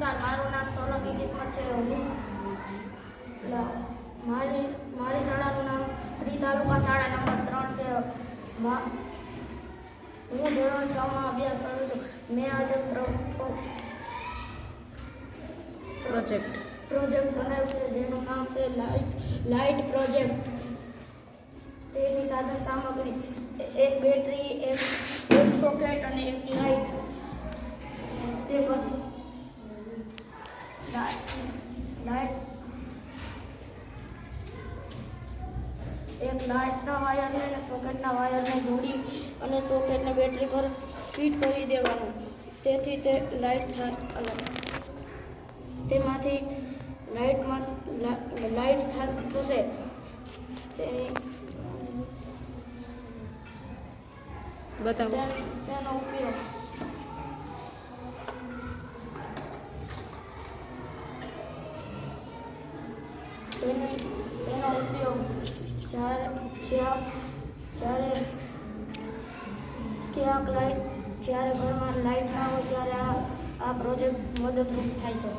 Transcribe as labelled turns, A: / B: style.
A: નમસ્કાર, મારું નામ સોલંકી કિસ્મત છે. મારી શાળાનું નામ શ્રી તાલુકા શાળા નંબર 3 છે. હું ધોરણ 6 માં અભ્યાસ કરું છું. મેં આજે પ્રોજેક્ટ બનાવ્યું છે જેનું નામ છે લાઇટ પ્રોજેક્ટ. તેની સાધન સામગ્રી એક બેટરી, એક સોકેટ અને એક લાઇટ. તે એક લાઇટના વાયરને અને સોકેટના વાયરને જોડી અને સોકેટને બેટરી પર ફિટ કરી દેવાનું. તેથી તે લાઇટ થાય અને તેમાંથી લાઇટ થશે. તેનો ઉપયોગ જ્યારે ઘરમાં લાઇટ ના હોય ત્યારે આ પ્રોજેક્ટ મદદરૂપ થાય છે.